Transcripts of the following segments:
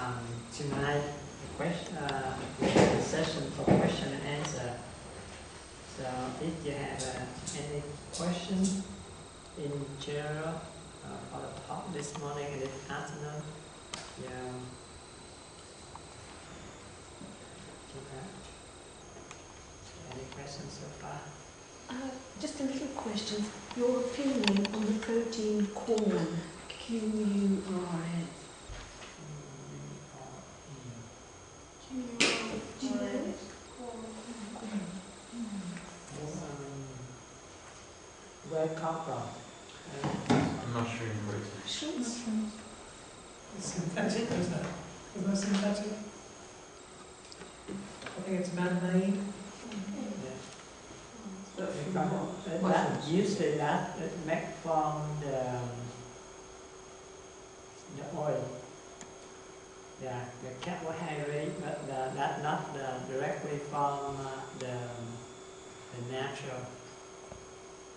Tonight, the session for question and answer. So, if you have any question in general for the talk this morning and this afternoon, you have any questions so far? Just a little question. Your opinion on the protein corn, Q-U-R-N. Do you know it? Where it come from? Mushroom protein. Mushrooms. It's synthetic, isn't it? Isn't it synthetic? I think it's man-made. That usually that made from the oil. Yeah, the carbohydrate, but that not directly from the natural.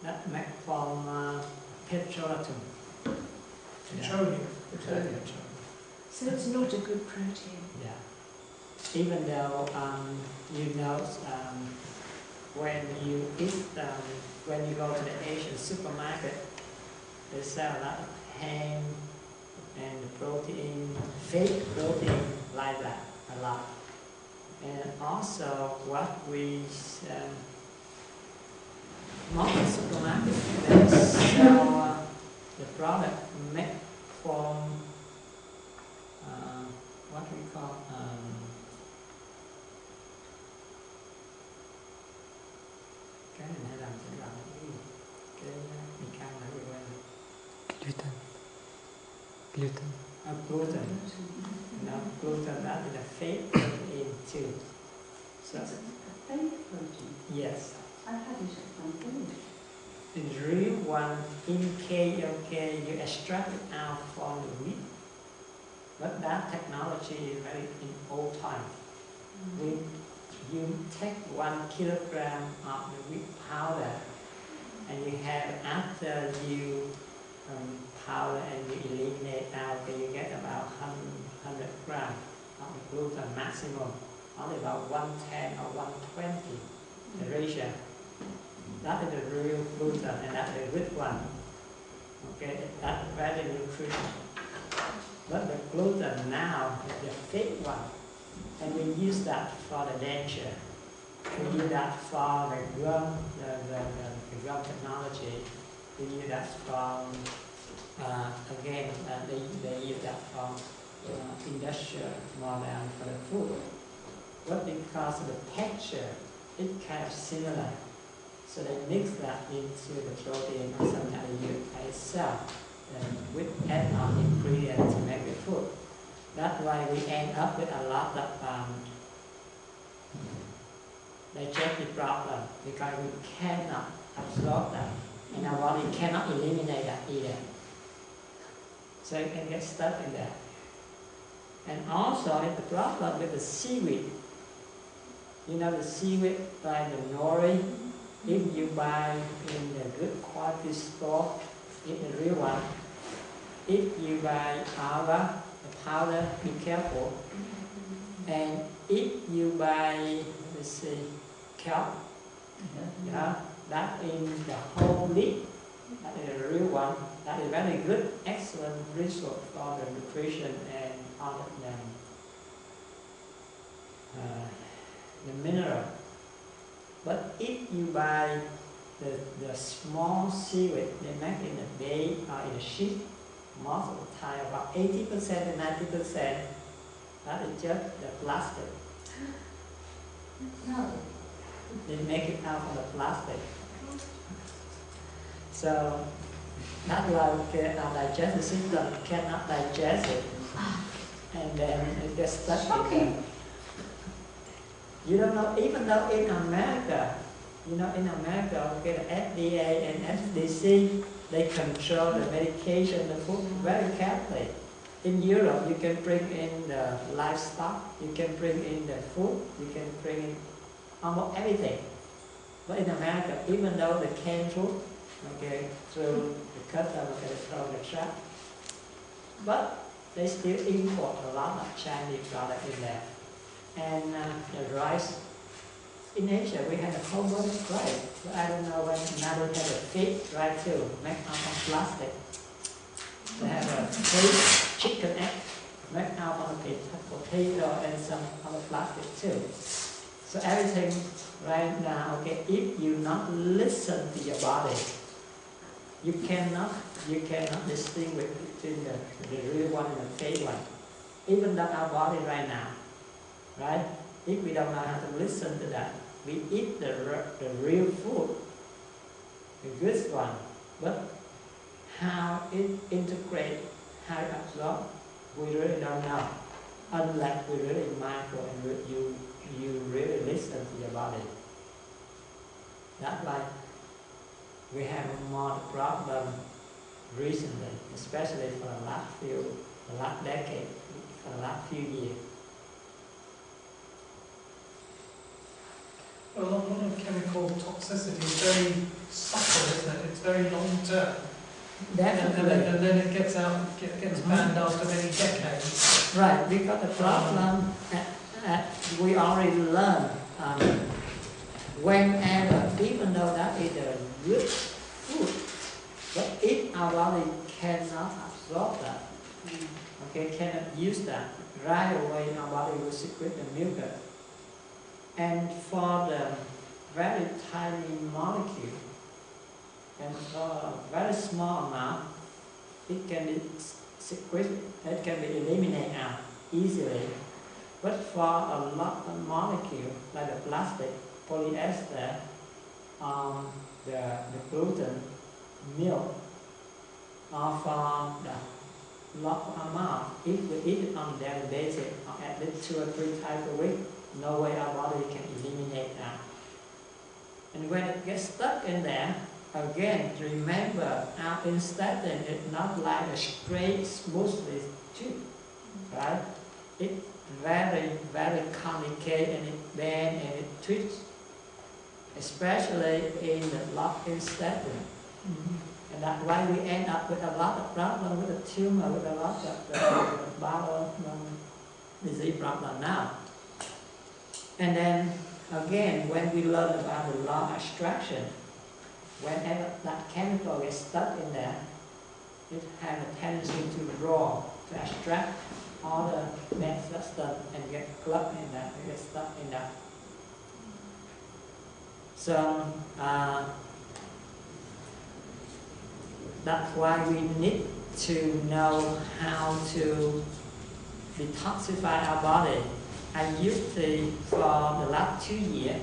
That made from petroleum. Petroleum. Petroleum. So it's not a good protein. Yeah. Even though when you eat, when you go to the Asian supermarket, they sell a lot of ham and protein, fake protein like that, a lot. And also what we most supermarkets, they sell the product made from what we call cái này hay làm sẽ làm cái mì căng là gì quên Gluten. Gluten. Gluten. No, gluten, that is a fake protein too. So, it's a fake protein? Yes. I've had it at some point. The real one, in KLK, you extract it out from the wheat. But that technology is very in old time. You take 1 kilogram of the wheat powder, and you have, after you powder and you eliminate out, then you get about 100 grams of the gluten maximum, only about 110 or 120, the ratio. That is the real gluten, and that's the good one. Okay, that's very nutritious. But the gluten now is the fake one. And we use that for the denture. We use that for the gum, the gum technology. We use that from, again, they use that from industrial more than for the food. But because of the texture, it's kind of similar. So they mix that into the protein or sometimes they use it by itself with add-on ingredients to make the food. That's why we end up with a lot of digestive problem, because we cannot absorb that, and our body cannot eliminate that either. So it can get stuck in there. And also, it's the problem with the seaweed. You know the seaweed by the nori. If you buy in the good quality store, it's the real one. If you buy our powder, be careful. And if you buy, let's see, kelp, that in the whole leaf, that is a real one. That is very good, excellent resource for the nutrition and all of them, the mineral. But if you buy the small seaweed, they make in a bay or in a ship, most of the time, about 80% to 90%, that is just the plastic. No. They make it out of the plastic. So that's why our digestive system cannot digest it. And then it gets stuck in there. You don't know, even though in America, in America, okay, the FDA and FDC, they control the medication, the food very carefully. In Europe, you can bring in the livestock, you can bring in the food, you can bring in almost everything. But in America, even though the canned food, okay, through the customer, they throw the trap. But they still import a lot of Chinese product in there. And the rice, in Asia we have a whole bunch of rice. So I don't know when now they have a fake rice too, made out of plastic. They have a fake chicken egg made out of potato and some other plastic too. So everything right now, okay, if you not listen to your body, you cannot distinguish between the real one and the fake one. Even though our body right now, right? If we don't know how to listen to that, we eat the real food, the good one, but how it integrates, how it absorbs, we really don't know, unless we really mindful and you really listen to your body. That's why we have more problem recently, especially for the last decade, for the last few years. Well, a lot of chemical toxicity is very subtle, isn't it? It's very long term. Definitely. And then it gets banned after many decades. Right, because the problem we already learned, whenever, even though that is a good food, but if our body cannot absorb that, okay, cannot use that, right away our body will secrete the mucus. And for the very tiny molecule, and for a very small amount, it can be secreted, it can be eliminated out easily. But for a lot of molecules, like the plastic, polyester, the gluten, milk, or for the lot of amount, if we eat it on a daily basis, or at least 2 or 3 times a week, no way our body can eliminate that. And when it gets stuck in there, again, remember our intestine is not like a straight, smoothly tube, right? It's very, very complicated, and it bends and it twists, especially in the locked intestine. And that's why we end up with a lot of problems with the tumor, with a lot of bowel disease problem now. And then again, when we learn about the law of extraction, whenever that chemical gets stuck in there, it has a tendency to draw, to extract all the bad substance and get clubbed in that, get stuck in that. So that's why we need to know how to detoxify our body. I used to, for the last 2 years,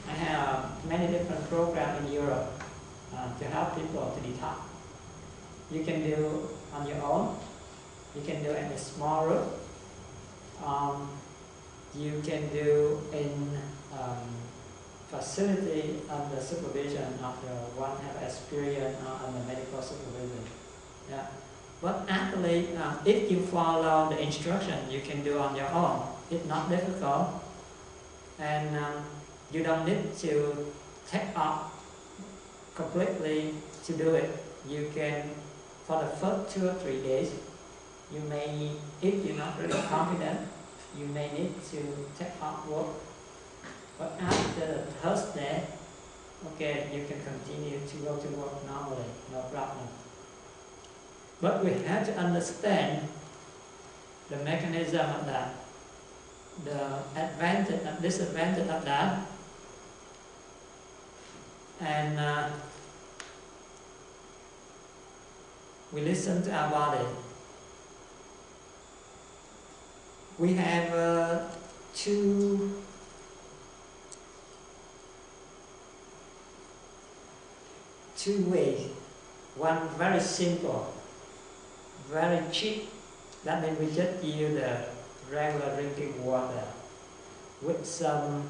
I have many different programs in Europe to help people to detox. You can do on your own, you can do in a small group, you can do in facility under supervision of the one have experience or under medical supervision. Yeah. But actually, if you follow the instruction, you can do on your own. It's not difficult, and you don't need to take off completely to do it. You can, for the first 2 or 3 days, you may, if you're not really confident, you may need to take off work. But after the first day, okay, you can continue to go to work normally, no problem. But we have to understand the mechanism of that, the advantage and disadvantage of that, and we listen to our body. We have two ways. One very simple, very cheap. That means we just use the regular drinking water with some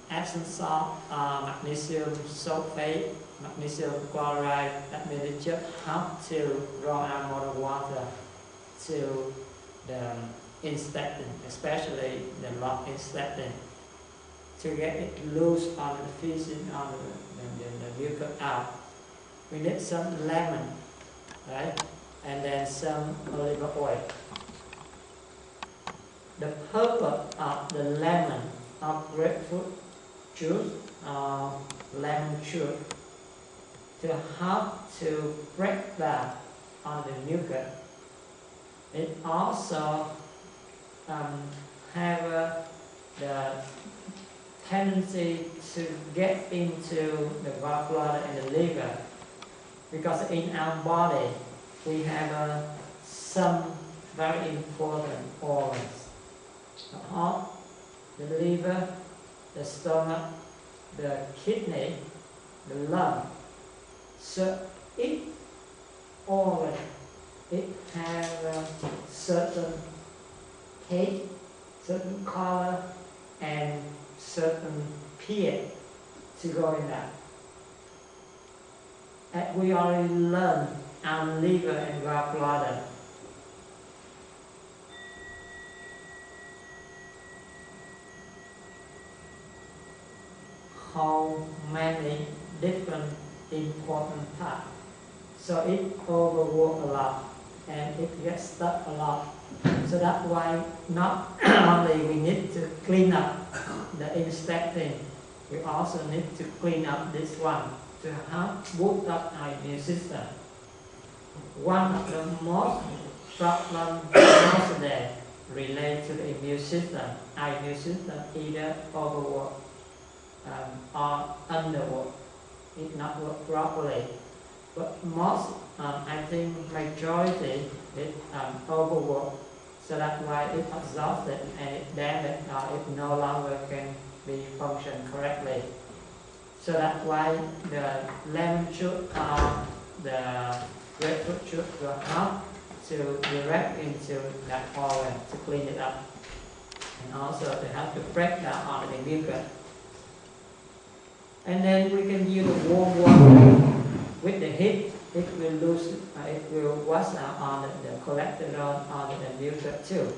Epsom salt, magnesium sulfate, magnesium chloride. That means it just helps to draw out more water to the intestine, especially the locked intestine, to get it loose on the feces, on the mucus out. We need some lemon, right? and then some olive oil. The purpose of the lemon or grapefruit juice or lemon juice to help to break down on the mucus. It also have the tendency to get into the gallbladder and the liver, because in our body we have some very important organs: the heart, the liver, the stomach, the kidney, the lung. So each organ, it has a certain taste, certain color, and certain pH to go in that. And we already learned our liver and gallbladder. How many different important parts. So it overworks a lot and it gets stuck a lot. So that's why not only we need to clean up the intestine, we also need to clean up this one to help boost up our immune system. One of the most problems nowadays relate to the immune system. Our immune system either overwork or underwork. It not work properly. But most, I think majority, it overwork. So that's why it's exhausted and it damaged or it no longer can be functioned correctly. So that's why the lemon juice or the grapefruit juice will help to direct into that organ to clean it up, and also to help to break down on the mucus. And then we can use the warm water with the heat. It will lose, it will wash out on the cholesterol on the mucus too.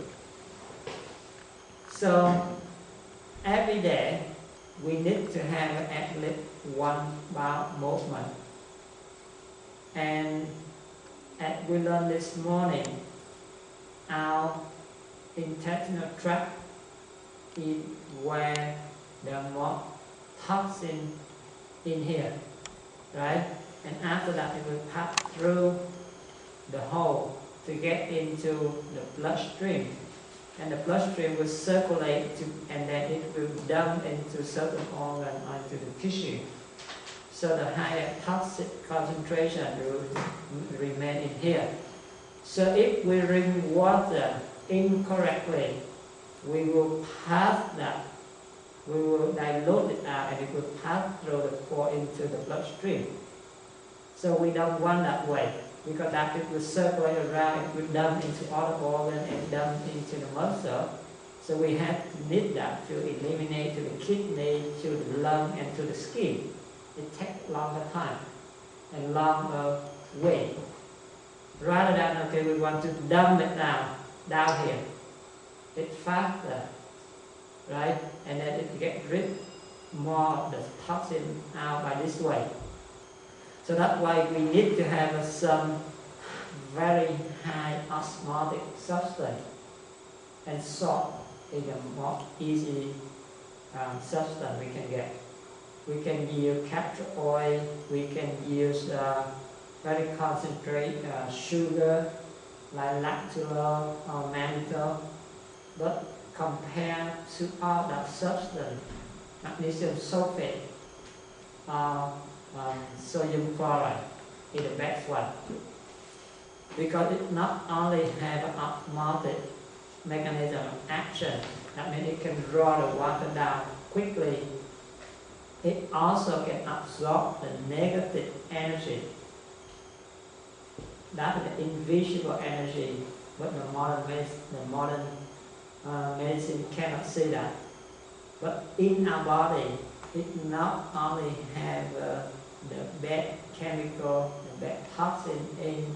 So every day we need to have at least one bowel movement. And as we learned this morning, our intestinal tract is where the more toxin in here, right? And after that it will pass through the hole to get into the bloodstream. And the bloodstream will circulate to, and then it will dump into certain organ or into the tissue. So the higher toxic concentration will remain in here. So if we drink water incorrectly, we will pass that. We will dilute it out and it will pass through the pore into the bloodstream. So we don't want that way, because that it will circulate around, it will dump into other organs and dump into the muscle. So we have to need that to eliminate to the kidney, to the lung, and to the skin. It takes longer time and longer way. Rather than, okay, we want to dump it down here. It's faster, right? And then it gets rid more of the toxin out by this way. So that's why we need to have some very high osmotic substance, and salt is a more easy substance we can get. We can use castor oil, we can use very concentrated sugar like lactose or mannitol, but compared to all that substance, magnesium sulfate or sodium chloride is the best one, because it not only have an osmotic mechanism of action, that means it can draw the water down quickly. It also can absorb the negative energy. That is the invisible energy, but the modern medicine cannot see that. But in our body, it not only have the bad chemical, the bad toxin in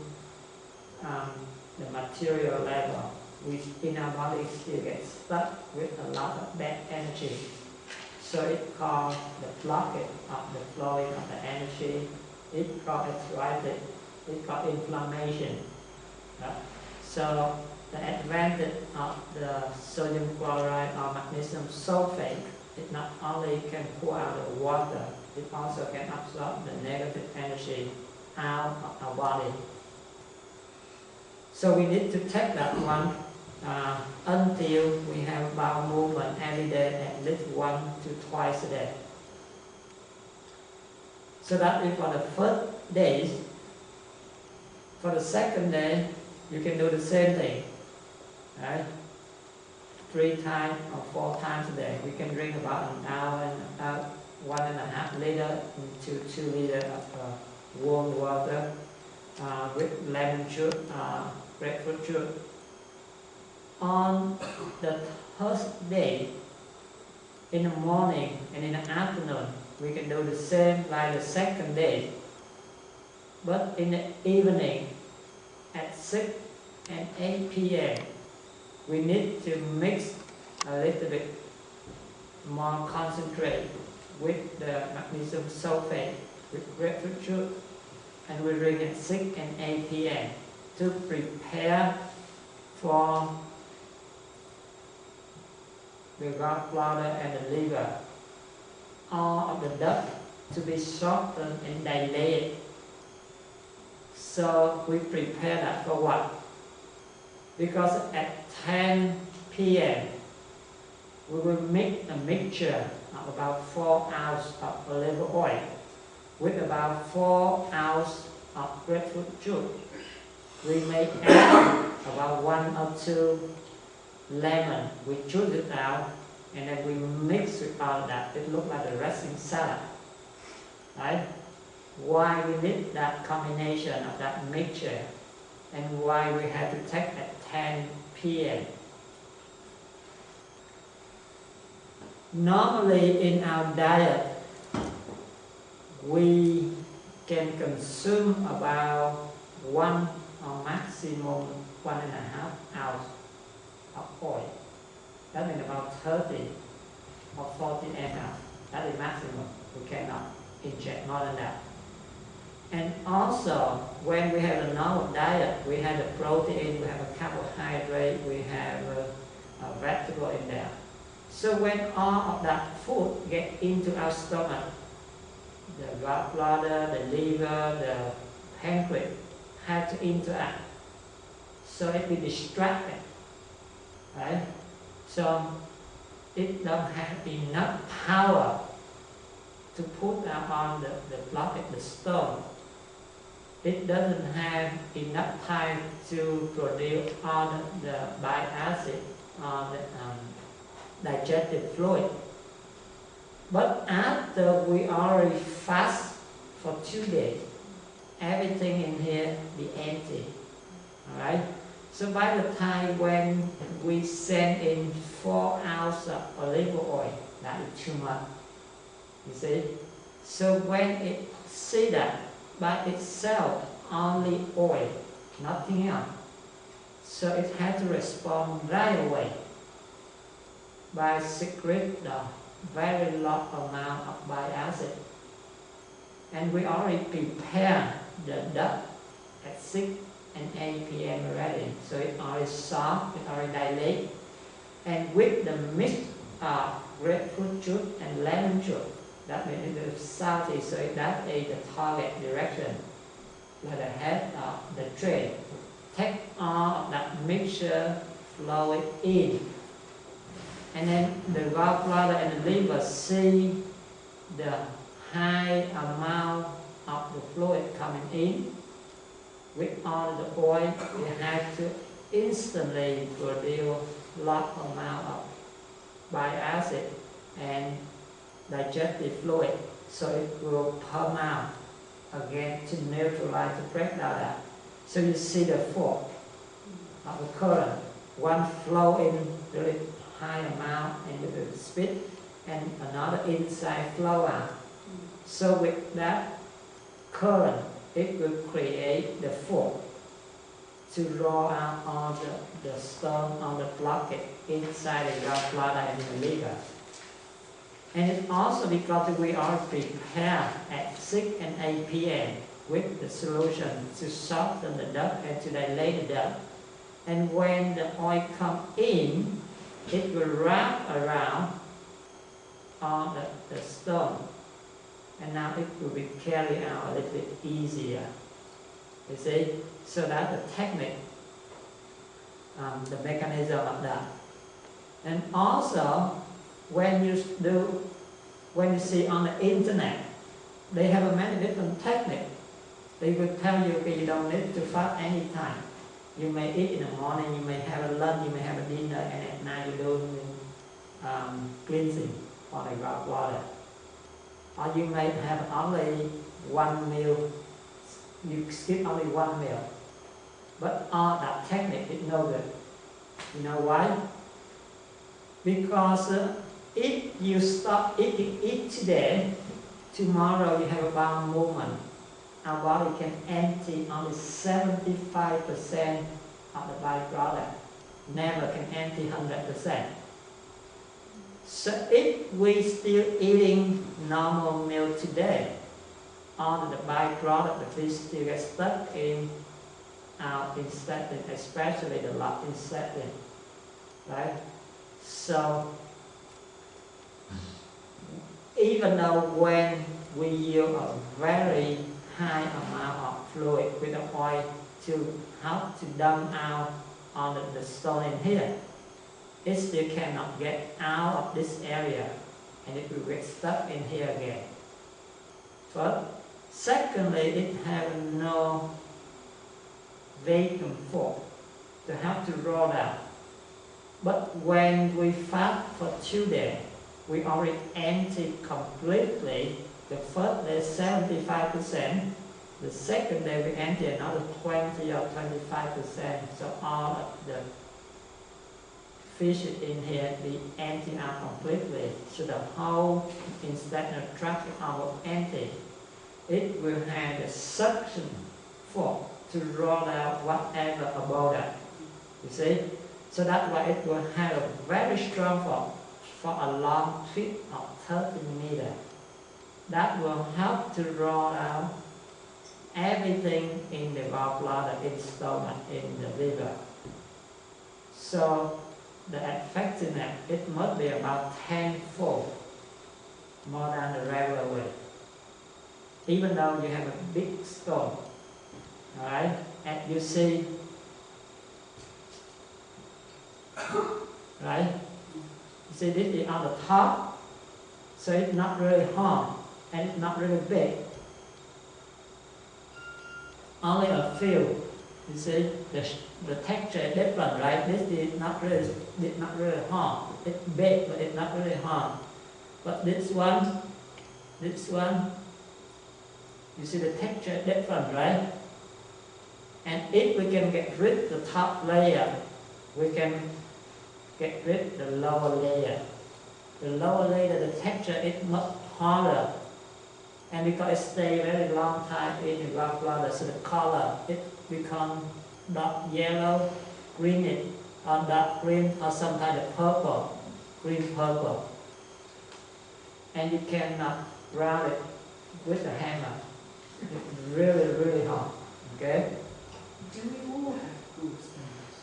the material level, which in our body still gets stuck with a lot of bad energy. So it called the blockage of the flowing of the energy. It called arthritis. It called inflammation. So the advantage of the sodium chloride or magnesium sulfate, it not only can pour out the water, it also can absorb the negative energy out of our body. So we need to take that one until we have bowel movement every day, at least 1 to twice a day. So that is for the first days. For the second day, you can do the same thing, right? 3 times or 4 times a day. We can drink about an hour and about 1.5 liter to 2 liters of warm water with lemon juice, grapefruit juice. On the first day, in the morning and in the afternoon, we can do the same like the second day. But in the evening, at 6 and 8 p.m., we need to mix a little bit more concentrate with the magnesium sulfate with grapefruit juice, and we drink at 6 and 8 p.m. to prepare for the gallbladder and the liver, all of the duct to be softened and dilated. So we prepare that for what? Because at 10 p.m. we will make a mixture of about 4 ounces of olive oil with about 4 ounces of grapefruit juice. We may add about 1 or 2 lemon. We juice it out and then we mix with all of that. It looks like a dressing salad, right? Why we need that combination of that mixture and why we have to take at 10 p.m. Normally in our diet, we can consume about 1 or maximum 1.5 ounce of oil. That means about 30 or 40 ml. That is maximum. We cannot inject more than that. And also, when we have a normal diet, we have the protein, we have a carbohydrate, we have a vegetable in there. So when all of that food get into our stomach, the gallbladder, the liver, the pancreas have to interact. So it will be distracted, right? So it don't have enough power to put on the blockage, the stone. It doesn't have enough time to produce all the bile acid or the digestive fluid. But after we already fast for 2 days, everything in here be empty. Alright? So by the time when we send in 4 ounces of olive oil, that is too much. You see? So when it see that by itself only oil, nothing else. So it has to respond right away by secrete the very large amount of bile acid. And we already prepared the duct at 6 and 8 p.m. already. So it's already soft, it's already dilated. And with the mix of grapefruit juice and lemon juice, that means it's salty, so that is the target direction, like the head of the tray. Take all of that mixture, flow it in. And then the gallbladder and the liver see the high amount of the fluid coming in. With all the oil, they have to instantly produce large amount of bile acid and digestive fluid, so it will pump out again to neutralize, to break down that. So you see the fork of the current. One flow in really high amount and with the speed, and another inside flow out. So with that current, it will create the fork to draw out all the stone on the blockage inside the gallbladder and the liver. And it's also because we are prepared at 6 and 8 p.m. with the solution to soften the duct and to dilate the duct. And when the oil comes in, it will wrap around on the stone. And now it will be carried out a little bit easier. You see? So that's the technique, the mechanism of that. And also, when you see on the internet, they have many different techniques. They will tell you, okay, you don't need to fast any time. You may eat in the morning, you may have a lunch, you may have a dinner, and at night you do cleansing for the water. Or you may have only one meal, you skip only one meal. But all that technique is no good. You know why? Because if you stop eat today, tomorrow you have a bowel movement. Our body can empty only 75% of the byproduct. Never can empty 100%. So if we still eating normal meal today, all the byproduct, the fish still get stuck in our intestine, especially the large intestine, right? So even though when we use a very high amount of fluid with the oil to help to dump out on the stone in here, it still cannot get out of this area and it will get stuck in here again. First. Secondly, it has no vacuum force to help to roll out. But when we fast for 2 days, we already empty completely. The first day 75%, the second day we empty another 20 or 25%. So all of the fish in here be empty out completely. So the whole intestinal tract is almost empty. It will have a suction force to roll out whatever about it. You see? So that's why it will have a very strong force for a long trip of 30 meters. That will help to roll out everything in the gallbladder, in the stomach, in the liver. So the effectiveness, it must be about 10-fold more than the regular way. Even though you have a big stone, alright, and you see, right, you see this is on the top, so it's not really hard, and it's not really big. Only a few, you see, the texture is different, right? This is not really hard. It's big, but it's not really hard. But this one, you see the texture is different, right? And if we can get rid of the top layer, we can get rid of the lower layer. The lower layer, the texture is much harder. And because it stays a very long time in the gallbladder, so the color, it becomes dark yellow, greenish, or dark green, or sometimes purple, green purple. And you cannot round it with a hammer. It's really, really hard. Okay? Do we all have gallstones?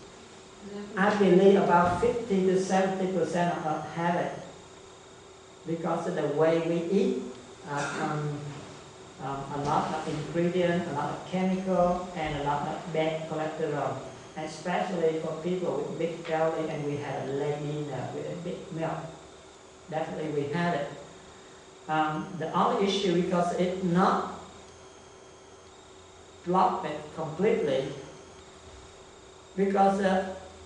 I believe about 50 to 70% of us have it because of the way we eat. A lot of ingredients, a lot of chemical, and a lot of bad cholesterol. Especially for people with big belly and we have a late dinner with a big milk. Definitely we have it. The only issue because it's not blocked it completely, because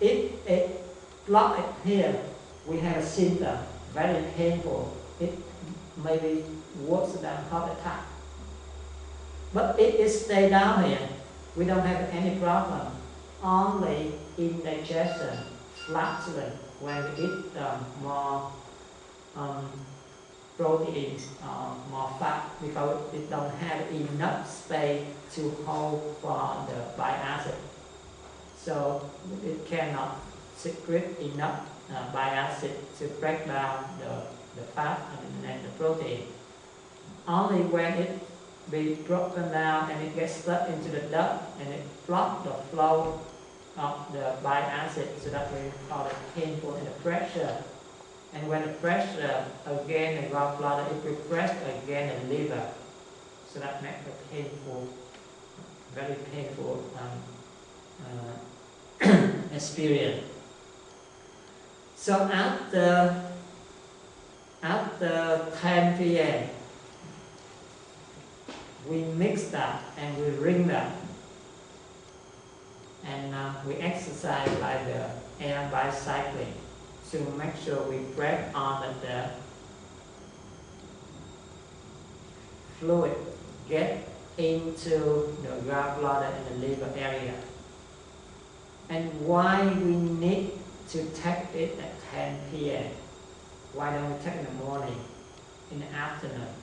if it blocked it here, we have a symptom, very painful. It may be worse than heart attack. But if it stays down here, we don't have any problem. Only indigestion, flatulence, when we eat more proteins, more fat, because it don't have enough space to hold for the bile acid. So it cannot secrete enough bile acid to break down the fat and the protein. Only when it be broken down and it gets stuck into the duct and it blocks the flow of the bile acid, so that we call it painful in the pressure. And when the pressure again the gallbladder, it will press again the liver, so that makes a painful, very painful experience. So after 10 p.m. we mix that and we ring that, and we exercise like the air bicycling to make sure we break on that the fluid get into the gallbladder and the liver area. And why we need to take it at 10 p.m. Why don't we take it in the morning, in the afternoon?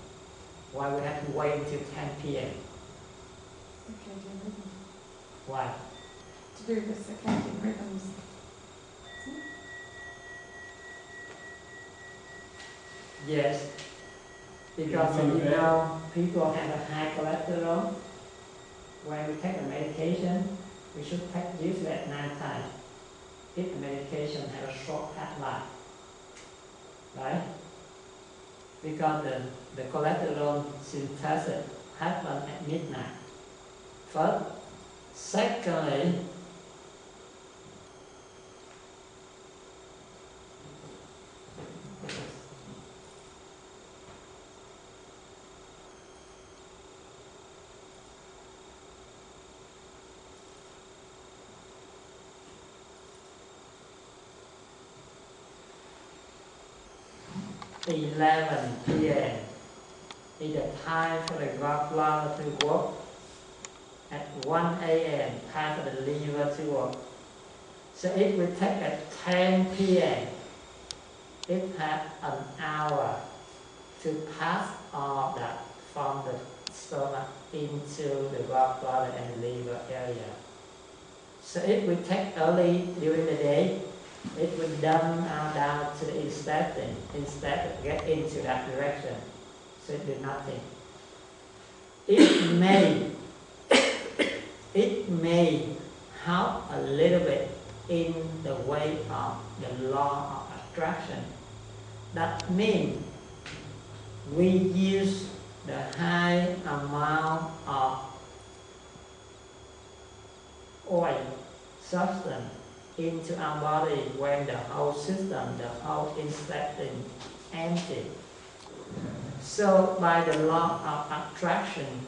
Why we have to wait until 10 p.m.? Circadian rhythm. Why? To do with the circadian rhythms. Yes, because you know people have a high cholesterol. When we take the medication, we should take usually at night time. If the medication has a short half-life, right? Because the cholesterol synthesis happens at midnight. First, secondly, at 11 p.m. is the time for the gallbladder to work. At 1 a.m. time for the liver to work. So if we take at 10 p.m., it has an hour to pass all that from the stomach into the gallbladder and the liver area. So if we take early during the day, it will dump down to the intestine instead of get into that direction. So it did nothing. It may help a little bit in the way of the law of attraction. That means we use the high amount of oil substance into our body when the whole system, the whole intestine empty. So by the law of attraction,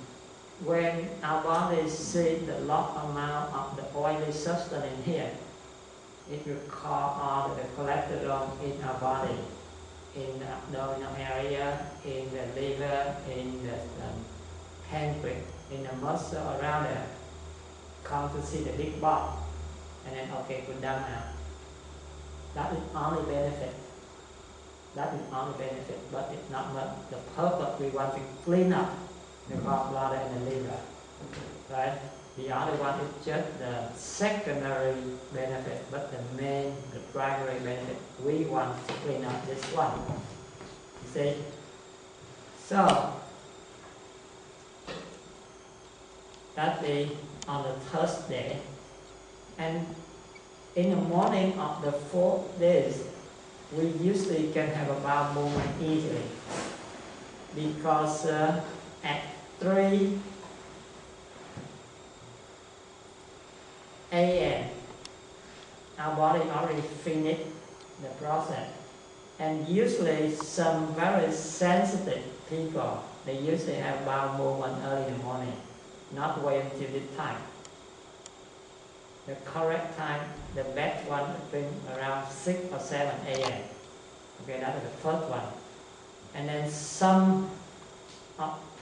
when our body sees the large amount of the oily substance in here, it will call all the cholesterol in our body, in the abdominal area, in the liver, in the pancreas, in the muscle around there. Come to see the big box, and then okay, put down now. That is only benefit. That is only benefit, but it's not much. The purpose we want to clean up the gallbladder and the liver, right? The other one is just the secondary benefit, but the main, the primary benefit, we want to clean up this one. You see? So, that is on the Thursday, and in the morning of the 4 days, we usually can have a bowel movement easily, because at 3 a.m. our body already finished the process, and usually some very sensitive people, they usually have bowel movement early in the morning, not wait until this time. The correct time, the best one has been around 6 or 7 a.m. Okay, that is the first one. And then some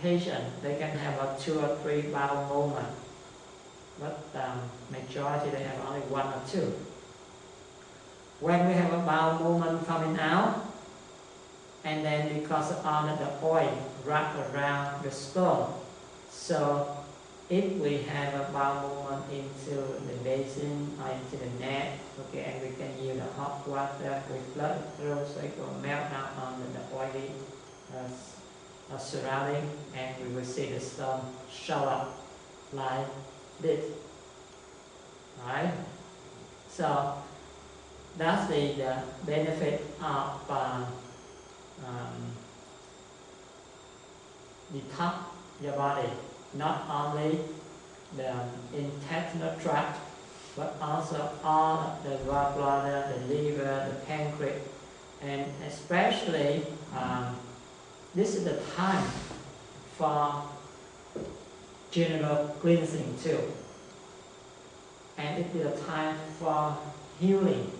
patients, they can have a 2 or 3 bowel movement, but majority they have only 1 or 2. When we have a bowel movement coming out, and then because of all the oil wrapped around the stone, so if we have a bowel movement into the basin or into the neck, okay, and we can use the hot water, we flood it through so it will melt out on the oily surrounding, and we will see the stone show up like this. Right? So that's the benefit of detox your body, not only the intestinal tract, but also all the gallbladder, the liver, the pancreas, and especially this is the time for general cleansing too. And it is a time for healing,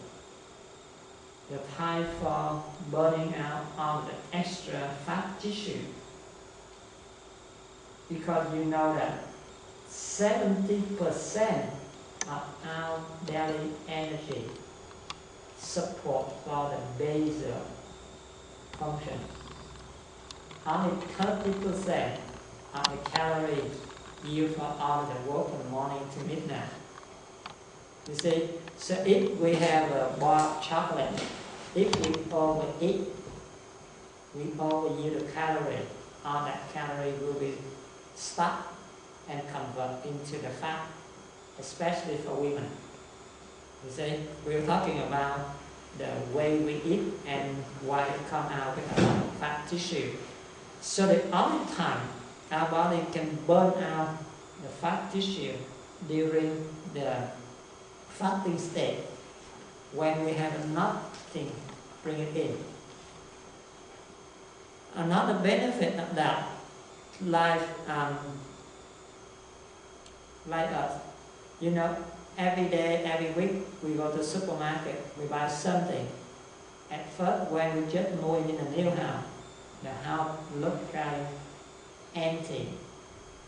the time for burning out all the extra fat tissue. Because you know that 70% of our daily energy support for the basal function. Only 30% of the calories used for all the work from morning to midnight. You see, so if we have a bar of chocolate, if we overeat, we overuse the calorie, all that calorie will be stuck and convert into the fat, especially for women. You see, we're talking about the way we eat and why it comes out with a lot of fat tissue. So the only time our body can burn out the fat tissue during the fasting state, when we have nothing bring it in. Another benefit of that, like us, you know, every day, every week, we go to the supermarket, we buy something. At first, when we just move in a new house, the house looks kind of empty,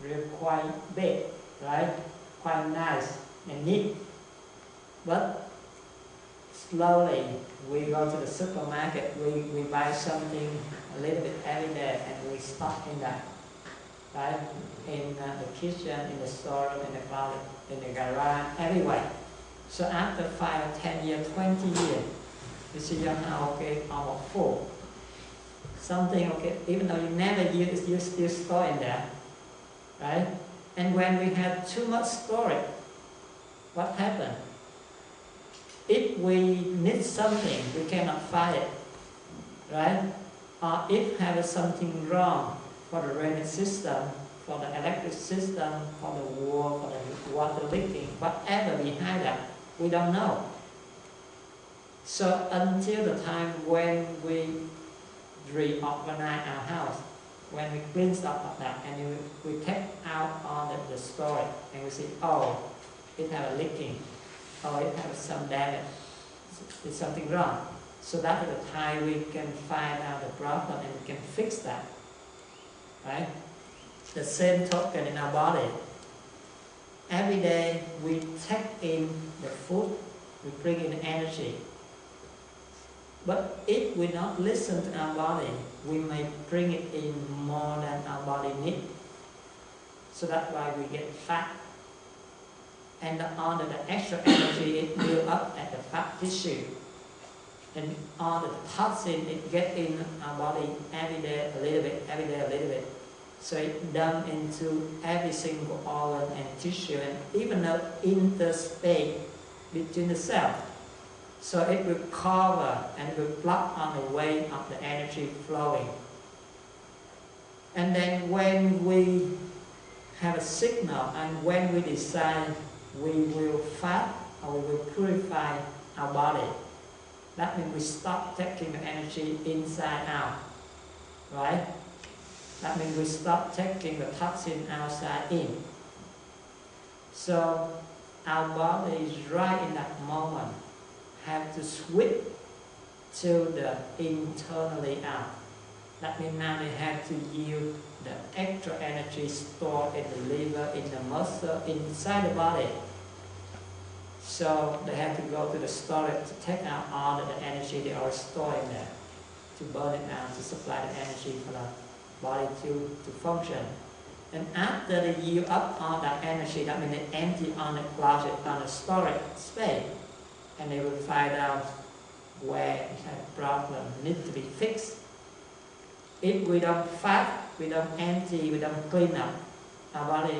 really quite big, right? Quite nice and neat. But slowly, we go to the supermarket, we buy something a little bit every day, and we stock in that, right? In the kitchen, in the store, in the closet, in the garage, everywhere. So after 5, 10 years, 20 years, you see your house, okay, almost full. Something, okay, even though you never use it, you still store in there, right? And when we have too much storage, what happens? If we need something, we cannot find it, right? Or if have something wrong for the drainage system, for the electric system, for the wall, for the water leaking, whatever behind that, we don't know. So until the time when we reorganize our house, when we clean up of that, and we take out all the storage, and we see, oh, it has a leaking, or it has some damage, there's something wrong. So that is the time we can find out the problem and we can fix that, right? The same token in our body. Every day we take in the food, we bring in energy. But if we not listen to our body, we may bring it in more than our body needs. So that's why we get fat. And all the extra energy it builds up at the fat tissue. And all the toxin it gets in our body every day a little bit, every day a little bit. So it dumps into every single organ and tissue, and even the interspace between the cells. So it will cover and it will block on the way of the energy flowing. And then when we have a signal and when we decide we will fast or we will purify our body, that means we stop taking the energy inside out, right? That means we stop taking the toxin outside in. So our body is right in that moment have to switch to the internally out. That means now they have to use the extra energy stored in the liver, in the muscle, inside the body. So they have to go to the storage to take out all of the energy they are stored in there, to burn it out, to supply the energy for the body to function. And after they use up all that energy, that means they empty on the closet, on the storage space, and they will find out where it has a problem, need to be fixed. If we don't fast, we don't empty, we don't clean up, our body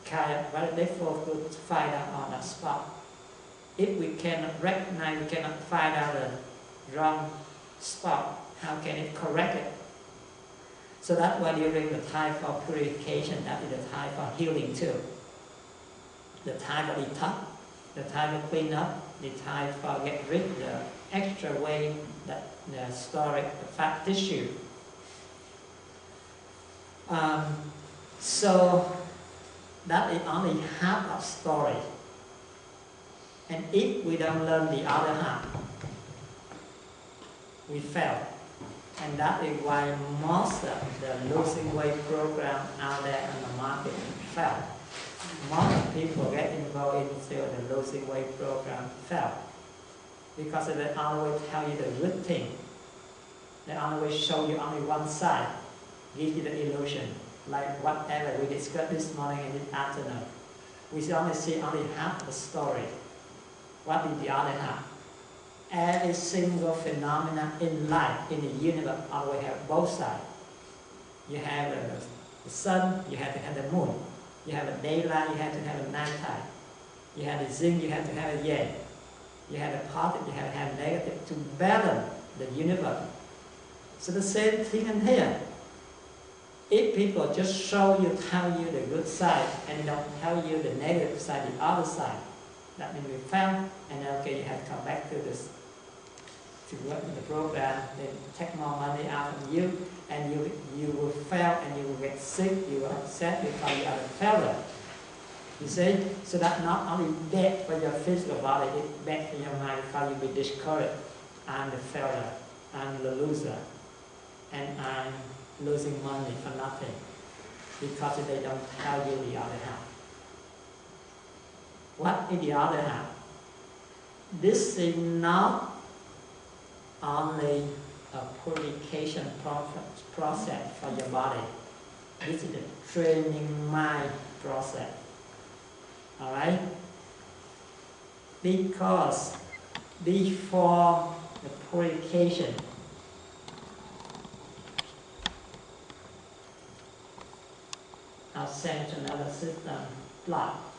kind of very difficult to find out on the spot. If we cannot recognize, we cannot find out the wrong spot, how can it correct it? So that's why during the time for purification, that is the time for healing too. The time for detox, the time to clean up, the time for get rid of the extra weight that the storage, the fat tissue. So that is only half of story. And if we don't learn the other half, we fail. And that is why most of the losing weight program out there on the market fail. Most people get involved into the losing weight program fail. Because they always tell you the good thing. They always show you only one side, give you the illusion. Like whatever we discussed this morning and this afternoon. We only see only half the story. What is the other half? Every single phenomenon in life, in the universe, always have both sides. You have the sun, you have to have the moon. You have a daylight, you have to have a nighttime. You have the yin, you have to have a yang. You have a positive, you have to have negative to balance the universe. So the same thing in here. If people just show you, tell you the good side and don't tell you the negative side, the other side, that means we fail, and okay, you have to come back to this, to work in the program, then take more money out of you, and you will fail, and you will get sick, you will upset because you are a failure. You see? So that's not only bad for your physical body, it's bad for your mind because you'll be discouraged. I'm the failure, I'm the loser, and I'm losing money for nothing because they don't tell you the other half. What is the other half? This is not only a purification process for your body. This is a training mind process. Alright? Because before the purification, our central nervous system blocked,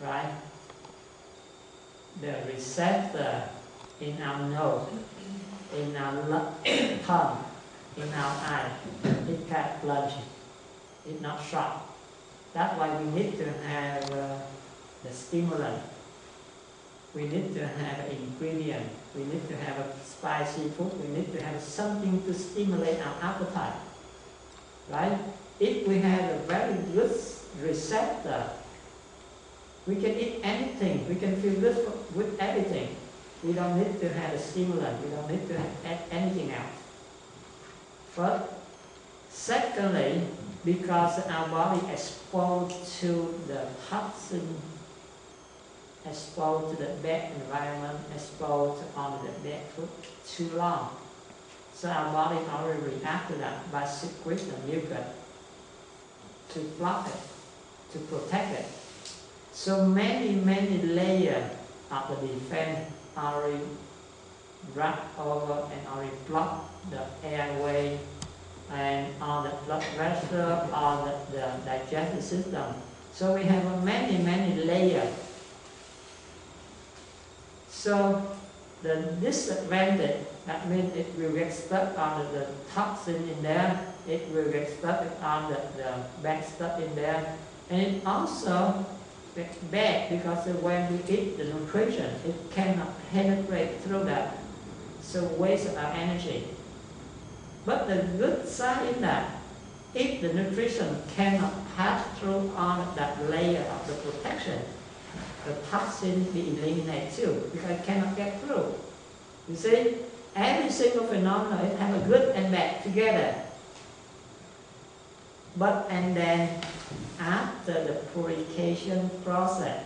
right? The receptor in our nose, in our tongue, in our eye, it can't plunge, it's not sharp. That's why we need to have the stimulant. We need to have an ingredient. We need to have a spicy food. We need to have something to stimulate our appetite, right? If we have a very good receptor, we can eat anything. We can feel good with everything. We don't need to have a stimulant. We don't need to add anything else. But secondly, because our body exposed to the toxin, exposed to the bad environment, exposed on the bad food too long. So our body already reacts to that by secreting the mucus to block it, to protect it. So many layers of the defense already wrapped over and already block the airway and on the blood pressure, on the digestive system. So we have many layers. So the disadvantage, that means it will get stuck on the toxin in there, it will get stuck on the bad stuff in there, and it also gets bad because when we eat the nutrition, it cannot penetrate through that, so waste our energy. But the good side is that if the nutrition cannot pass through on that layer of the protection, the toxin will eliminate too, because it cannot get through. You see, every single phenomenon, it has a good and bad together. But and then after the purification process,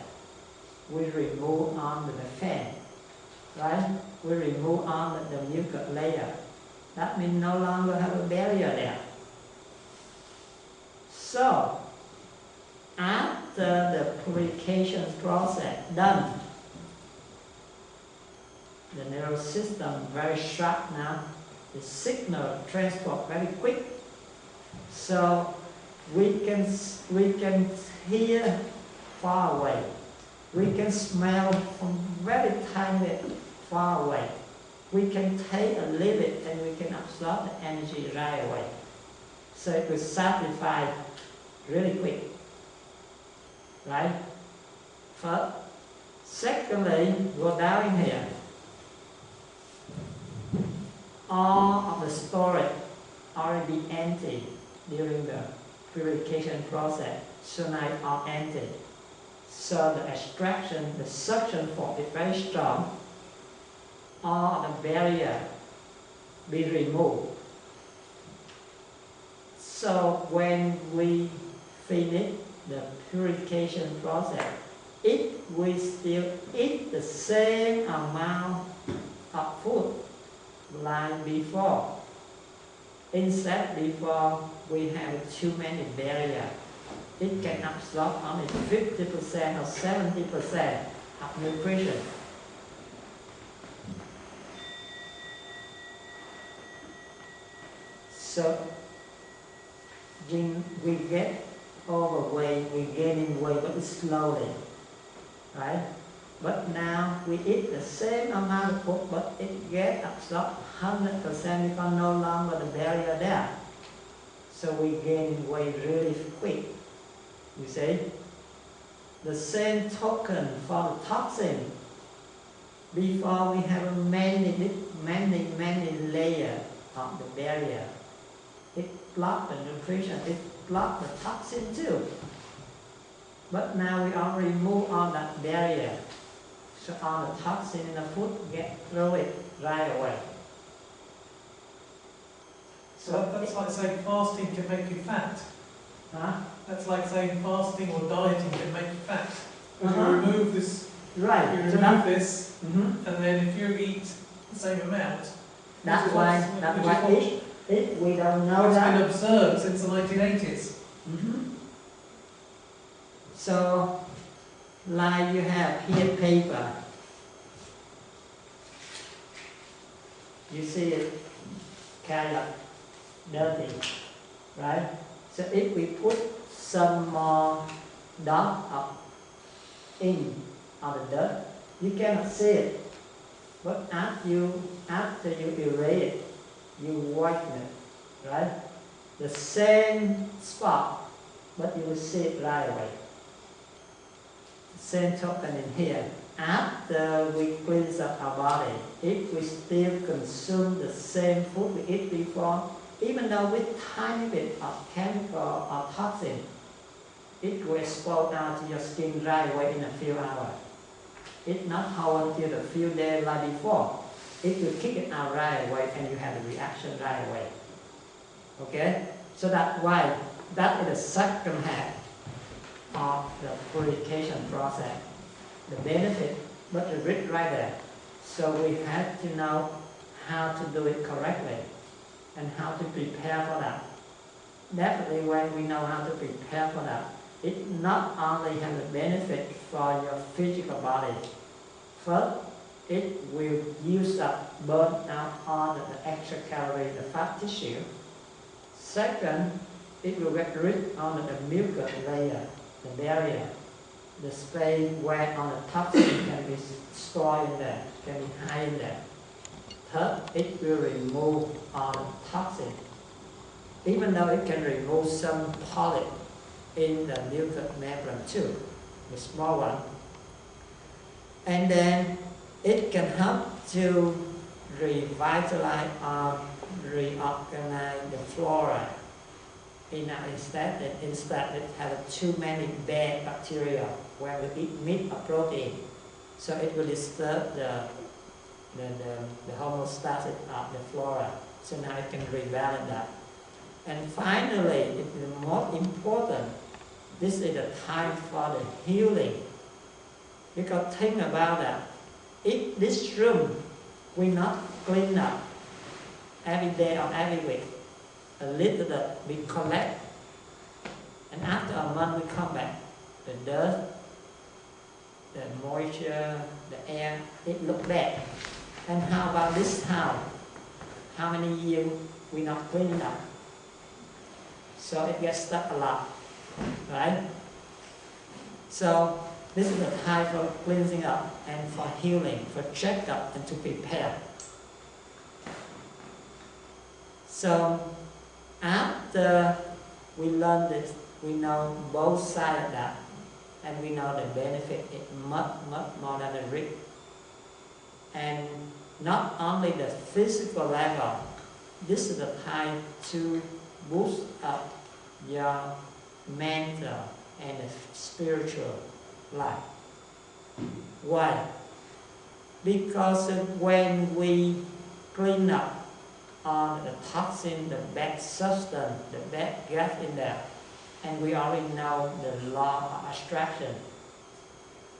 we remove on the fan, right? We remove on the mucus layer. That means no longer have a barrier there. So after the purification process done, the nervous system very sharp now, the signal transport very quick. So we can hear far away. We can smell from very tiny far away. We can take a little bit and we can absorb the energy right away. So it will satisfy really quick. Right? First. Secondly, go down in here. All of the storage already empty during the purification process, so now it's all empty. So the extraction, the suction force is very strong. All of the barrier be removed. So when we finish the purification process, it will still eat the same amount of food like before. Instead, before we have too many barriers, it can absorb only 50% or 70% of nutrition. So when we get overweight, we gaining weight, but slowly, right? But now we eat the same amount of food, but it gets absorbed 100% because no longer the barrier there. So we gain weight really quick. You see? The same token for the toxin. Before we have many layers of the barrier. It blocks the nutrition, it blocks the toxin too. But now we all remove all that barrier. So all the toxin in the food get through it right away. So that's like saying fasting can make you fat. Huh? That's like saying fasting or dieting can make you fat. Because Uh-huh. you remove this, Right. you So remove this, Mhm. and then if you eat the same amount, That's why if we don't know it's that. been observed since the 1980s. Mhm. So, like you have here paper. You see it kind of dirty, right? So if we put some more dot of ink on the dirt, you cannot see it. But after you erase it, you whiten it, right? The same spot, but you will see it right away. Same token in here. After we cleanse up our body, if we still consume the same food we ate before, even though with tiny bit of chemical or toxin, it will expose out to your skin right away in a few hours. It not hold until a few days like before. It will kick it out right away and you have the reaction right away. Okay? So that's why that is the second half of the purification process. The benefit, but the risk right there. So we have to know how to do it correctly and how to prepare for that. Definitely when we know how to prepare for that, it not only has a benefit for your physical body. First, it will use up, burn out all the extra calories, the fat tissue. Second, it will get rid of the mucus layer, the barrier, the space where all the toxin can be stored in there, can be high in there. Third, it will remove all the toxin. Even though it can remove some polyp in the mucous membrane too, the small one. And then it can help to revitalize or reorganize the flora. Instead it has too many bad bacteria when we eat meat or protein. So it will disturb the homeostasis of the flora. So now it can rebalance that. And finally, it is the most important. This is the time for the healing. Because think about that. If this room we not clean up every day or every week, a little that we collect, and after a month we come back, the dust, the moisture, the air, it look bad. And how about this house? How many years we not clean up? so it gets stuck a lot, right? So this is the time for cleansing up and for healing, for checkup and to prepare. So after we learn this, we know both sides of that, and we know the benefit is much, much more than the risk. And not only the physical level, this is the time to boost up your mental and spiritual life. Why? Because when we clean up on the toxin, the bad substance, the bad gas in there, and we already know the law of attraction.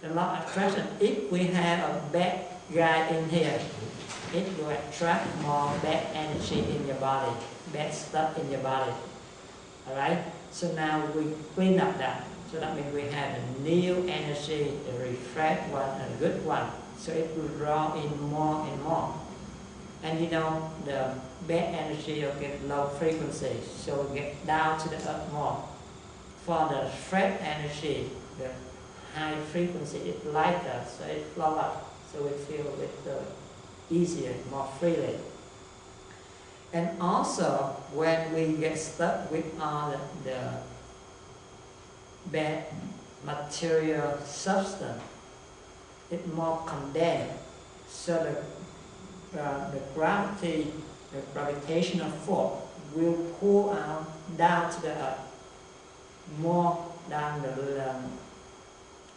The law of attraction, if we have a bad guy in here, it will attract more bad energy in your body, bad stuff in your body. Alright? So now we clean up that. So that means we have a new energy, a refreshed one, a good one. So it will draw in more and more. And you know, the bad energy will get low frequency, so it get down to the earth more. For the fresh energy, the high frequency, it's lighter, so it flow up, so we feel a bit easier, more freely. And also, when we get stuck with all the bad material substance, it's more condensed, so the gravity, the gravitational force will pull out down to the earth, more than the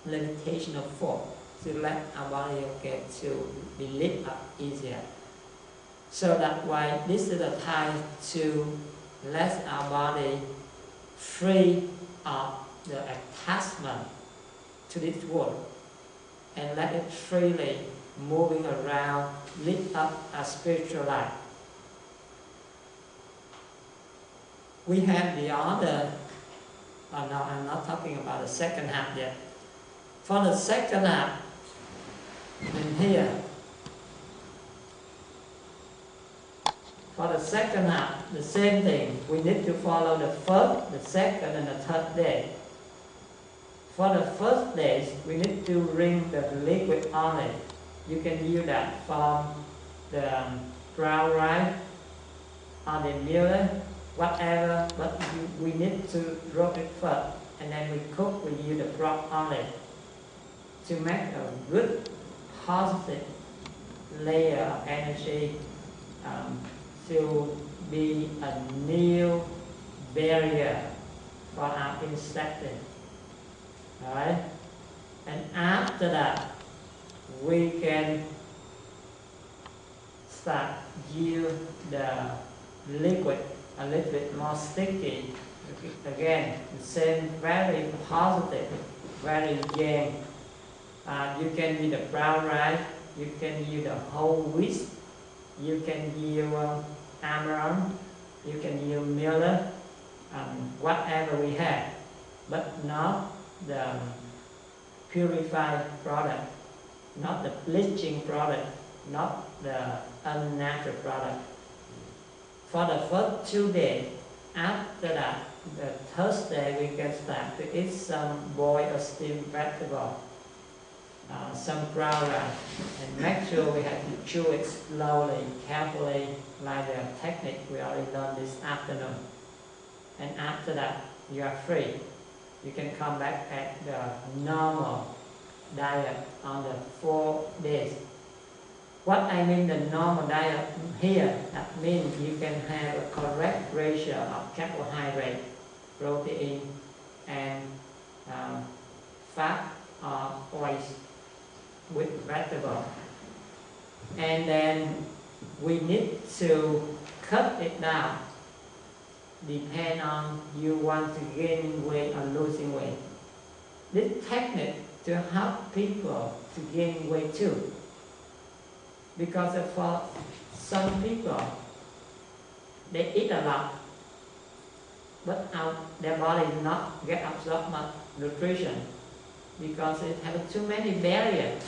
levitational force, to let our body get to be lit up easier. So that's why this is the time to let our body free of the attachment to this world and let it freely moving around, lit up our spiritual life. We have the other, oh no, I'm not talking about the second half yet. For the second half, in here, for the second half, the same thing. We need to follow the first, the second, and the third day. For the first days, we need to drink the liquid only. You can use that from the brown rice or the millet, whatever, but we need to roast it first, and then we cook, we use the broth only to make a good positive layer of energy, to be a new barrier for our insecting. Alright? And after that, we can start use the liquid a little bit more sticky. Again, the same, very positive, very yang. You can use the brown rice, you can use the whole wheat, you can use amaranth, you can use millet, whatever we have, but not the purified product, not the bleaching product, not the unnatural product. For the first 2 days, after that, the third day we can start to eat some boiled or steamed vegetable, some brown rice, and make sure we have to chew it slowly, carefully, like the technique we already learned this afternoon. And after that, you are free. You can come back at the normal diet on the 4 days. What I mean the normal diet here, that means you can have a correct ratio of carbohydrate, protein, and fat or oils with vegetable. And then we need to cut it down, depend on you want to gain weight or losing weight. This technique to help people to gain weight too. Because for some people, they eat a lot, but their body not get absorb much nutrition because it has too many barriers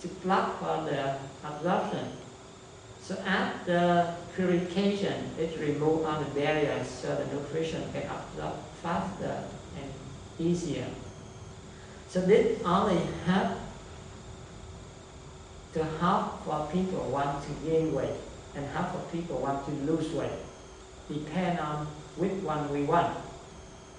to block for the absorption. So after purification, it removes all the barriers so the nutrition can absorb faster and easier. So this only help to help for people want to gain weight and help for people want to lose weight. Depend on which one we want.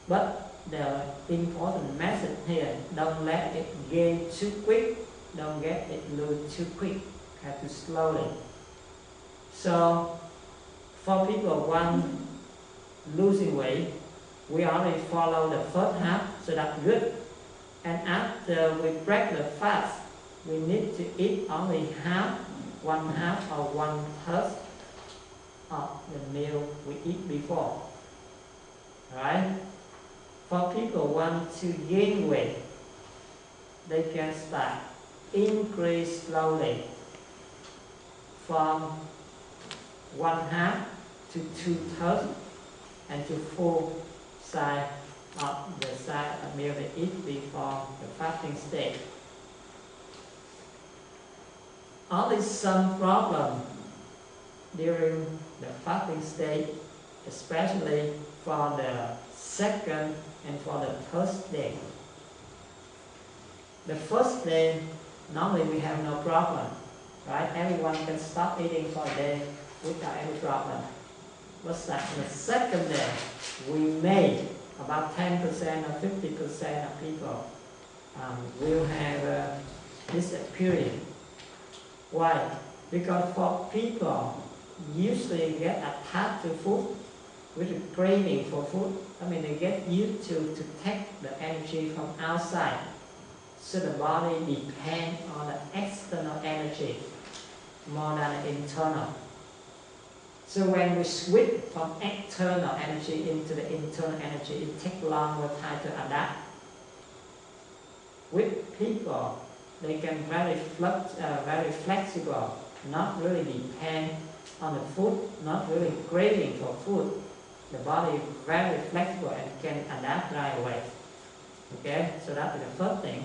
But the important message here, don't let it gain too quick, don't get it lose too quick, have to slowly. So for people who want losing weight, we already follow the first half, so that's good. And after we break the fast, we need to eat only half, one half or 1/3 of the meal we eat before. Right? For people who want to gain weight, they can start increase slowly from 1/2 to 2/3 and to full size of the size of meal they eat before the fasting state. Only some problem during the fasting state, especially for the second and for the third day. The first day, normally we have no problem, right? Everyone can stop eating for a day without any problem. But the second day, we may, about 10% or 50% of people will have this experience. Why? Because for people usually get attached to food, with a craving for food. I mean, they get used to take the energy from outside. So the body depends on the external energy more than the internal. So when we switch from external energy into the internal energy, it takes longer time to adapt. With people, they can very flexible, not really depend on the food, not really craving for food. The body is very flexible and can adapt right away. Okay, so that is the first thing.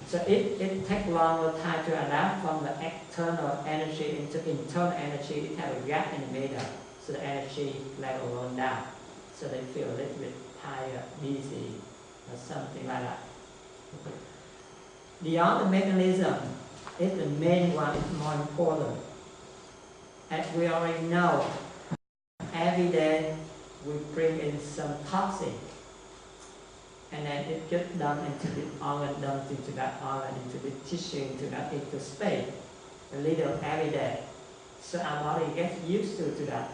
So it takes longer time to adapt from the external energy into internal energy. It has a gap in the middle, so the energy level goes down. So they feel a little bit tired, dizzy, or something like that. The other mechanism is the main one, is more important. As we already know, every day we bring in some toxin, and then it gets dumped into the organ, dumped into that organ, into the tissue, into space, a little every day. So our body gets used to that.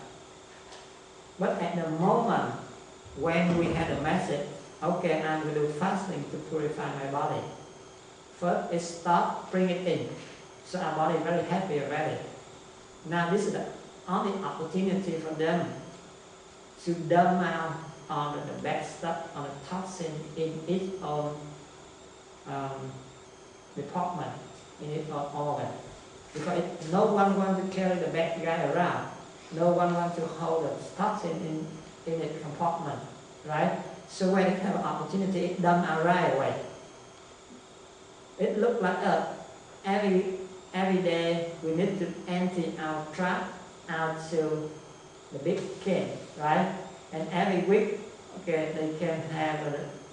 But at the moment when we had a message, okay, I'm going to do fasting to purify my body. First, it stopped, bring it in. So our body is very happy already. Now this is the only opportunity for them to dump out on the bad stuff, on the toxin in its own department, in its own organ. Because no one wants to carry the bad guy around. No one wants to hold the toxin in its compartment, right? So when it has an opportunity, it dumps out right away. It looks like every day we need to empty our trash out to the big can, right? And every week, okay, they can have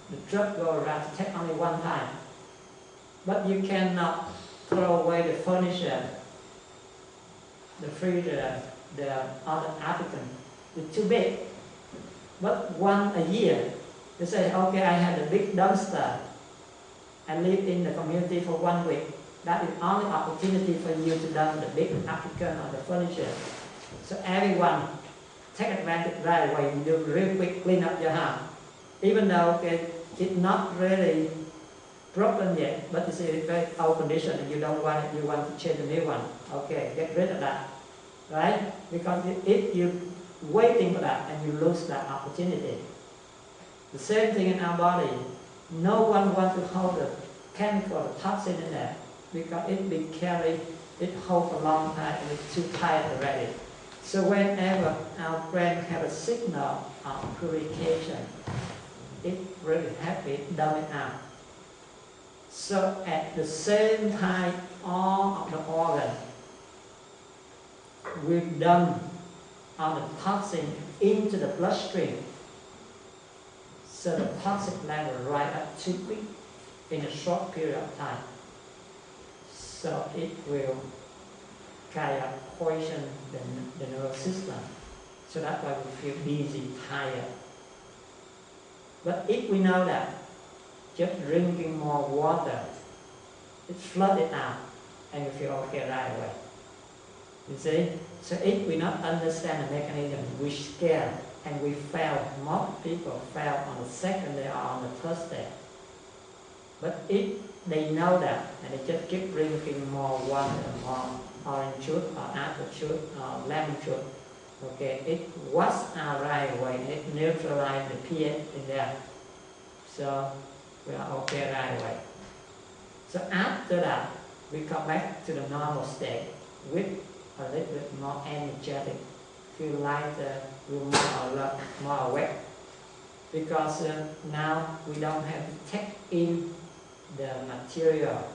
the truck go around to take only one time. But you cannot throw away the furniture, the freezer, the other article. It's too big. But once a year, they say, okay, I have a big dumpster. I live in the community for 1 week. That is only opportunity for you to dump the big article or the furniture. So everyone take advantage right away. You do real quick clean up your house. Even though okay, it's not really broken yet, but it's a very old condition and you don't want it, you want to change a new one. Okay, get rid of that. Right? Because if you're waiting for that and you lose that opportunity. The same thing in our body. No one wants to hold the chemical, the toxin in there because it be carried, it holds a long time and it's too tight already. So whenever our brain has a signal of purification, it really happy dump it out. So at the same time, all of the organs will dump on the toxin into the bloodstream. So the toxic level rise up too quick in a short period of time. So it will kind of poison the nervous system. So that's why we feel dizzy, tired. But if we know that just drinking more water, it floods it out and you feel okay right away. You see? So if we not understand the mechanism, we scared and we fail. Most people fail on the second day or on the first day. But if they know that and they just keep drinking more water, more orange juice or apple juice or lemon juice, okay, it washes out right away and it neutralizes the pH in there. So we are okay right away. So after that, we come back to the normal state with a little bit more energetic, feel lighter, feel more awake. Because now we don't have to take in the material,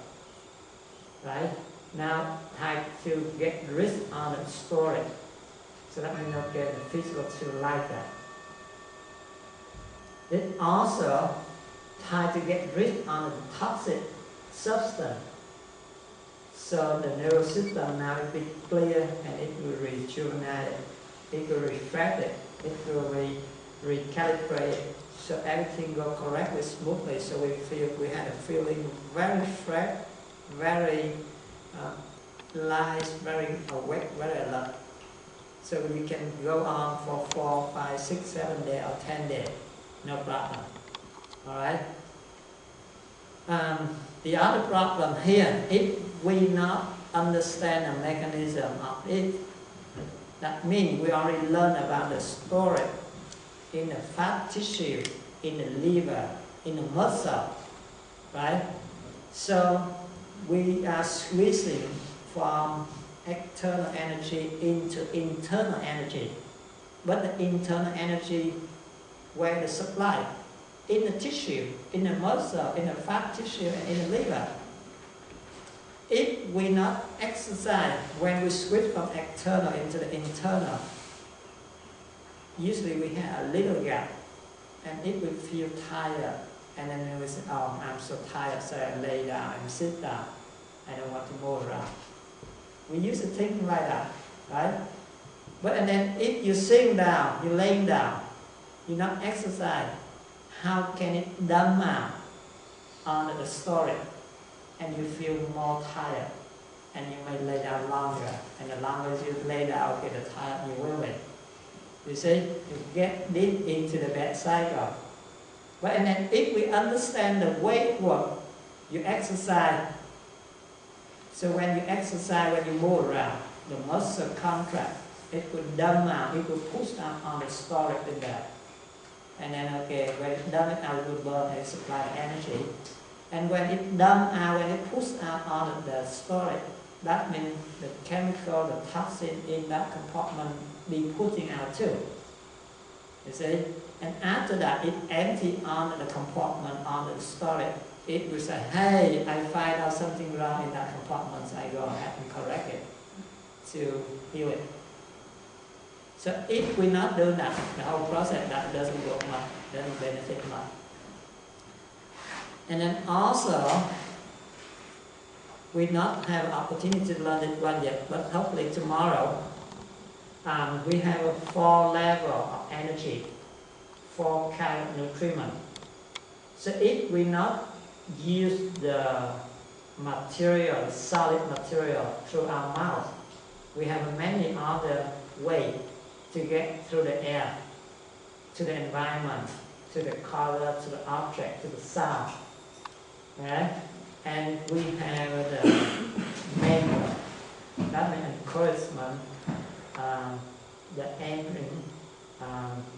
right? Now time to get rid of the storage. So that means okay, the physical feel lighter. It also try to get rid of the toxic substance. So the nervous system now will be clear and it will rejuvenate, it will refresh it, it will recalibrate, so everything goes correctly, smoothly. So we had a feeling very fresh, very light, very awake, very alert. So we can go on for 4, 5, 6, 7 days or 10 days, no problem. Alright? The other problem here, if we not understand the mechanism of it, that means we already learned about the storage in the fat tissue, in the liver, in the muscle, right? So we are switching from external energy into internal energy. But the internal energy, where the supply? In the tissue, in the muscle, in the fat tissue, and in the liver. If we not exercise, when we switch from external into the internal, usually we have a little gap, and if we feel tired, and then we say, oh, I'm so tired, so I lay down and sit down. I don't want to move around. We used to think like that, right? But and then if you sitting down, you're laying down, you're not exercise, how can it dump out on the storage? And you feel more tired, and you may lay down longer, and the longer you lay down, okay, the tired you will be. You see, you get deep into the bad cycle. But and then if we understand the way it works, you exercise. So when you exercise, when you move around, the muscle contract, it will dump out, it will push out on the storage in there. And then okay, when it dumps out, it will burn and supply energy. And when it dumps out, when it pushes out on the storage, that means the chemical, the toxin in that compartment be putting out too. You see? And after that, it empties on the compartment, on the storage. It will say, hey, I find out something wrong in that compartment, so I go ahead and correct it to heal it. So if we not do that, the whole process that doesn't work much, doesn't benefit much. And then also, we not have opportunity to learn it one yet, but hopefully tomorrow, we have a 4 level of energy, 4 kind of nutriment. So if we not use the material, solid material through our mouth, we have many other ways to get through the air, to the environment, to the color, to the object, to the sound. Right? And we have the member, that means encouragement, the entering,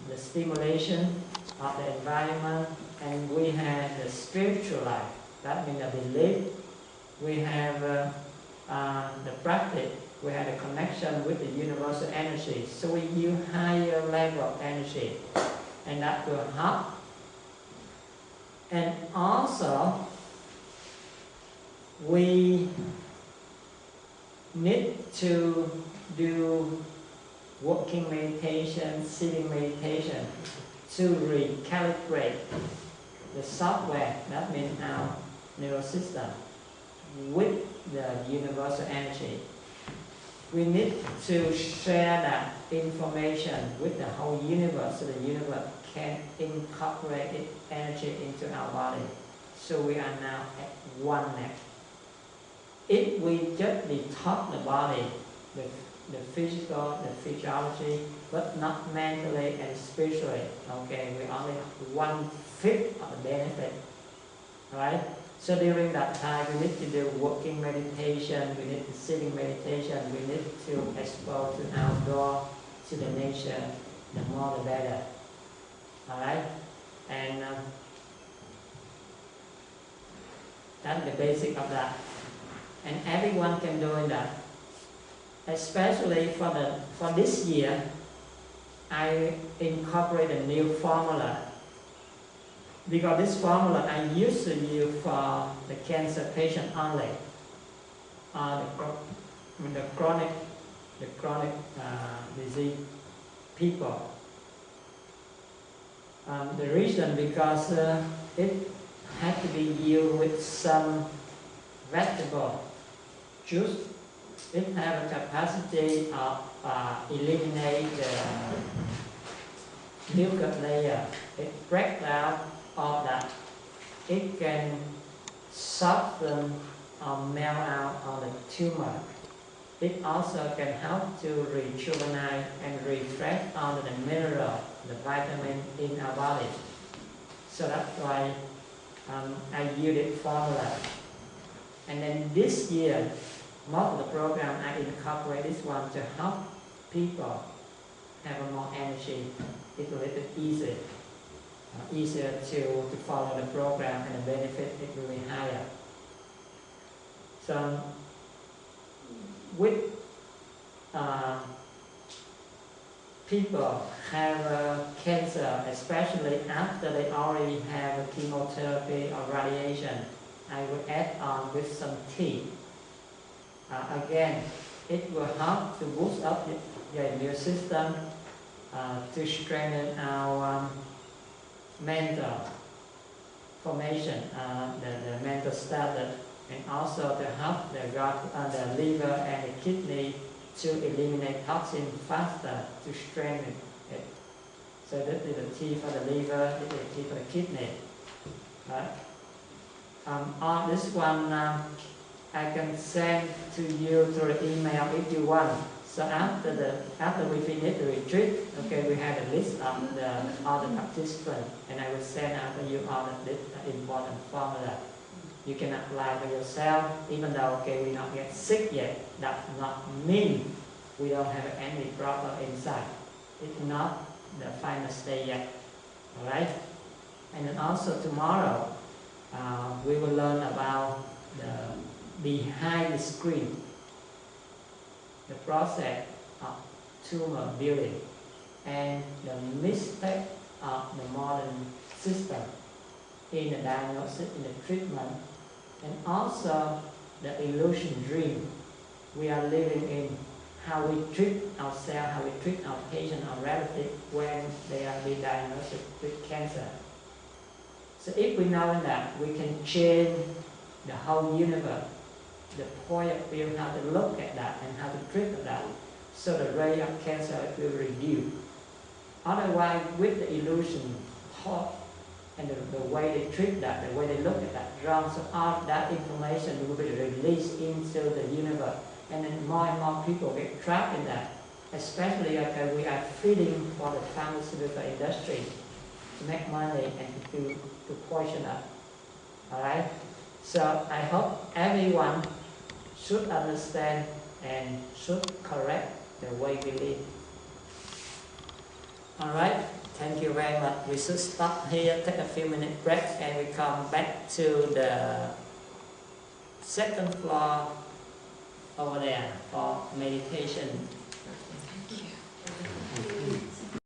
the stimulation of the environment, and we have the spiritual life, that means the belief. We have the practice, we have a connection with the universal energy. So we use higher level of energy, and that will help. And also, we need to do walking meditation, sitting meditation, to recalibrate the software, that means our neural system, with the universal energy. We need to share that information with the whole universe so the universe can incorporate its energy into our body. So we are now at oneness. If we just detox the body, the physical, the physiology, but not mentally and spiritually, okay, we only have 1/5 of the benefit, right? So during that time, we need to do walking meditation, we need to sitting meditation, we need to expose to outdoor, to the nature, the more the better, all right? And that's the basic of that. And everyone can do that. Especially for this year, I incorporate a new formula. Because this formula I used to use for the cancer patient only, the chronic disease people. The reason because it had to be used with some vegetable juice. It has a capacity of eliminate the mucus layer. It breaks out all that. It can soften or melt out on the tumor. It also can help to rejuvenate and refresh all the mineral, the vitamin in our body. So that's why I use it formula. And then this year, most of the program I incorporate this one to help people have more energy. It's a little bit easier to follow the program, and the benefit is really higher. So with people have cancer, especially after they already have chemotherapy or radiation, I will add on with some tea. Again, it will help to boost up the immune system, to strengthen our mental formation, the mental status, and also to help the gut, the liver and the kidney to eliminate toxin faster, to strengthen it. So this is the tea for the liver, this is the tea for the kidney. On this one, I can send to you through the email if you want. So after we finish the retreat, okay, we have a list of all the participants, and I will send out to you all this important formula. You can apply by yourself, even though okay we not get sick yet. That does not mean we don't have any problem inside. It's not the final stage yet. All right. And then also tomorrow, we will learn about the behind the screen, the process of tumor building, and the mistake of the modern system in the diagnosis, in the treatment, and also the illusion dream we are living in, how we treat ourselves, how we treat our patient, our relative when they are being diagnosed with cancer. So if we know that, we can change the whole universe, the point of view, how to look at that and how to treat that, so the rate of cancer will reduce. Otherwise, with the illusion thought and the way they treat that, the way they look at that wrong, so all that information will be released into the universe, and then more and more people get trapped in that. Especially after we are feeding for the pharmaceutical industry to make money and to poison us. All right. So I hope everyone should understand and should correct the way we live. All right. Thank you very much. We should stop here, take a few minutes break, and we come back to the second floor over there for meditation. Thank you.